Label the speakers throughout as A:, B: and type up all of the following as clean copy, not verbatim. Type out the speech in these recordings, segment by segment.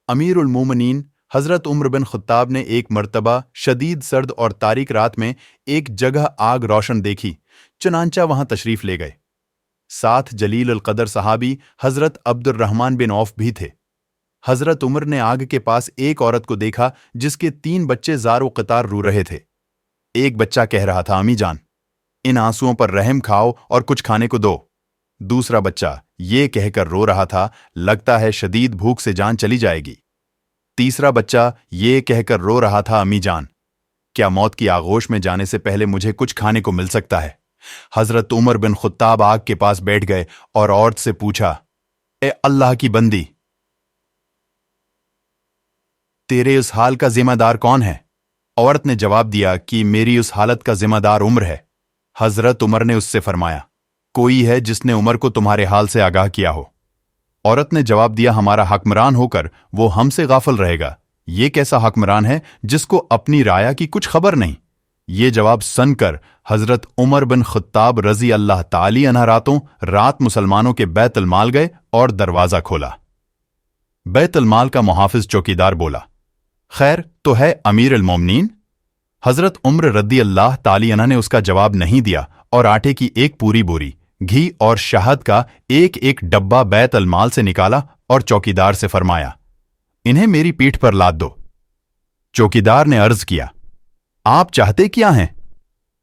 A: अमीर उल मोमिनीन हज़रत उमर बिन ख़त्ताब ने एक मर्तबा शदीद सर्द और तारीक रात में एक जगह आग रोशन देखी, चुनांचा वहां तशरीफ़ ले गए। साथ जलील अल क़दर सहाबी हज़रत अब्दुर्रहमान बिन औफ भी थे। हज़रत उमर ने आग के पास एक औरत को देखा जिसके 3 बच्चे ज़ारो क़तार रो रहे थे। एक बच्चा कह रहा था, अम्मी जान, इन आंसुओं पर रहम खाओ और कुछ खाने को दो। दूसरा बच्चा ये कहकर रो रहा था, लगता है शदीद भूख से जान चली जाएगी। तीसरा बच्चा ये कहकर रो रहा था, अम्मी जान, क्या मौत की आगोश में जाने से पहले मुझे कुछ खाने को मिल सकता है। हज़रत उमर बिन ख़त्ताब आग के पास बैठ गए और औरत से पूछा, ए अल्लाह की बंदी, तेरे उस हाल का जिम्मेदार कौन है? औरत ने जवाब दिया कि मेरी उस हालत का जिम्मेदार उमर है। हज़रत उमर ने उससे फरमाया, कोई है जिसने उमर को तुम्हारे हाल से आगाह किया हो? औरत ने जवाब दिया, हमारा हुक्मरान होकर वो हमसे गाफिल रहेगा। ये कैसा हुक्मरान है जिसको अपनी राया की कुछ खबर नहीं? ये जवाब सुनकर हज़रत उमर बिन ख़त्ताब रज़ी अल्लाह ताली अन्हु रात मुसलमानों के बैतुल माल गए और दरवाज़ा खोला। बैतुल माल का मुहाफिज चौकीदार बोला, खैर तो है अमीर अल मोमिनीन? हज़रत उमर रज़ी अल्लाह ताली अन्हु ने उसका जवाब नहीं दिया और आटे की एक पूरी बोरी, घी और शहद का एक एक डब्बा बैतुल माल से निकाला और चौकीदार से फरमाया, इन्हें मेरी पीठ पर लाद दो। चौकीदार ने अर्ज किया, आप चाहते क्या हैं?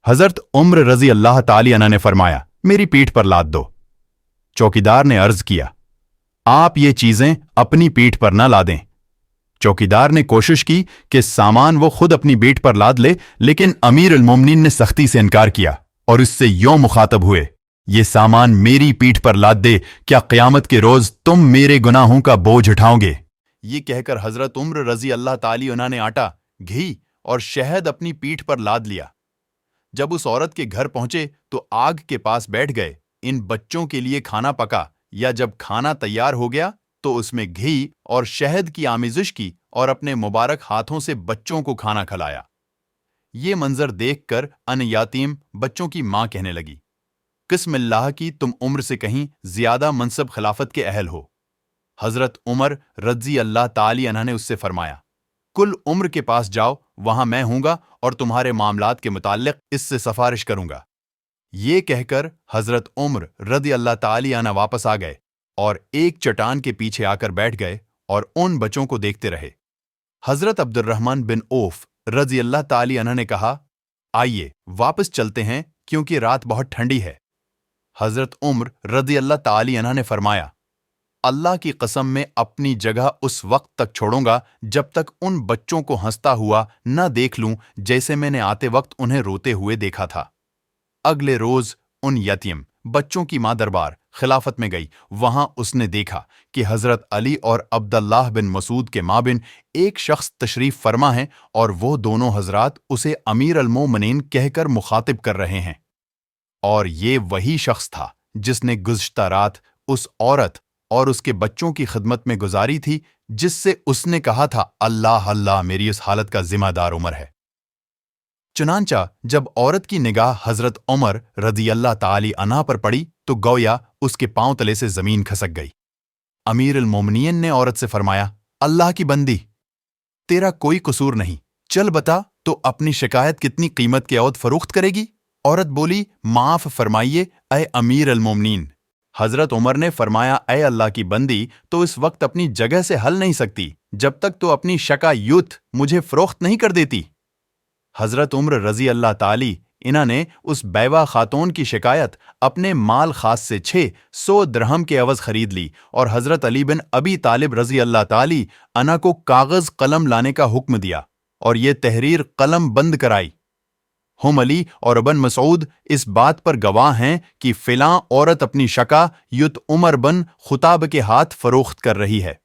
A: हज़रत उमर रज़ी अल्लाह ताली अन्हु ने फरमाया, मेरी पीठ पर लाद दो। चौकीदार ने अर्ज किया, आप ये चीजें अपनी पीठ पर न लादें। चौकीदार ने कोशिश की कि सामान वो खुद अपनी पीठ पर लाद ले, लेकिन अमीर अल मोमिनीन ने सख्ती से इनकार किया और इससे यूं मुखातब हुए, ये सामान मेरी पीठ पर लाद दे, क्या क़यामत के रोज तुम मेरे गुनाहों का बोझ उठाओगे? ये कहकर हज़रत उमर रज़ी अल्लाह ताली अन्हु ने आटा, घी और शहद अपनी पीठ पर लाद लिया। जब उस औरत के घर पहुंचे तो आग के पास बैठ गए। इन बच्चों के लिए खाना पका, या जब खाना तैयार हो गया तो उसमें घी और शहद की आमिज़श की और अपने मुबारक हाथों से बच्चों को खाना खिलाया। ये मंजर देखकर अन-यातीम बच्चों की मां कहने लगी, किस्मिल्लाह की तुम उम्र से कहीं ज्यादा मनसब खिलाफत के अहल हो। हज़रत उमर रज़ी अल्लाह ताली अन्हु ने उससे फरमाया, कुल उम्र के पास जाओ, वहां मैं हूंगा और तुम्हारे मामलात के मुताल्लिक इससे सिफारिश करूंगा। ये कहकर हज़रत उमर रज़ी अल्लाह ताली अन्हु वापस आ गए और एक चट्टान के पीछे आकर बैठ गए और उन बच्चों को देखते रहे। हज़रत अब्दुर्रहमान बिन औफ रज़ी अल्लाह ताली अन्हु ने कहा, आइए वापस चलते हैं क्योंकि रात बहुत ठंडी है। हज़रत उमर रज़ी अल्लाह ताली अन्हु ने फरमाया, अल्लाह की कसम में अपनी जगह उस वक्त तक छोड़ूंगा जब तक उन बच्चों को हंसता हुआ न देख लूं जैसे मैंने आते वक्त उन्हें रोते हुए देखा था। अगले रोज उन यतीम बच्चों की मां दरबार खिलाफत में गई। वहां उसने देखा कि हज़रत अली और अब्दुल्लाह बिन मसूद के माबिन एक शख्स तशरीफ फरमा है और वो दोनों हजरात उसे अमीर अल मोमिनीन कहकर मुखातिब कर रहे हैं। और ये वही शख्स था जिसने गुज़श्ता रात उस औरत और उसके बच्चों की खिदमत में गुजारी थी, जिससे उसने कहा था, अल्लाह अल्लाह, मेरी उस हालत का जिम्मेदार उमर है। चुनांचा जब औरत की निगाह हज़रत उमर रज़ी अल्लाह ताली अन्हु पर पड़ी तो गोया उसके पांव तले से जमीन खसक गई। अमीर अल मोमिनीन ने औरत से फरमाया, अल्लाह की बंदी, तेरा कोई कसूर नहीं, चल बता तो अपनी शिकायत कितनी कीमत के औद फरोख्त करेगी? औरत बोली, माफ फरमाइए ऐ अमीर अल मोमिनीन। हज़रत उमर ने फरमाया, ऐ अल्लाह की बंदी, तो इस वक्त अपनी जगह से हल नहीं सकती जब तक तो अपनी शका यूथ मुझे फरोख्त नहीं कर देती। हज़रत उमर रज़ी अल्लाह ताली इन्हों ने उस बैवा खातून की शिकायत अपने माल खास से 600 दिरहम के अवज़ खरीद ली और हज़रत अली बिन अबी तालिब रज़ी अल्लाह ताली अन्हु को कागज़ कलम लाने का हुक्म दिया और ये तहरीर कलम बंद कराई। हम अली और अबन मसूद इस बात पर गवाह हैं कि फिलां औरत अपनी शका युत उमर बन खुताब के हाथ फरोख्त कर रही है।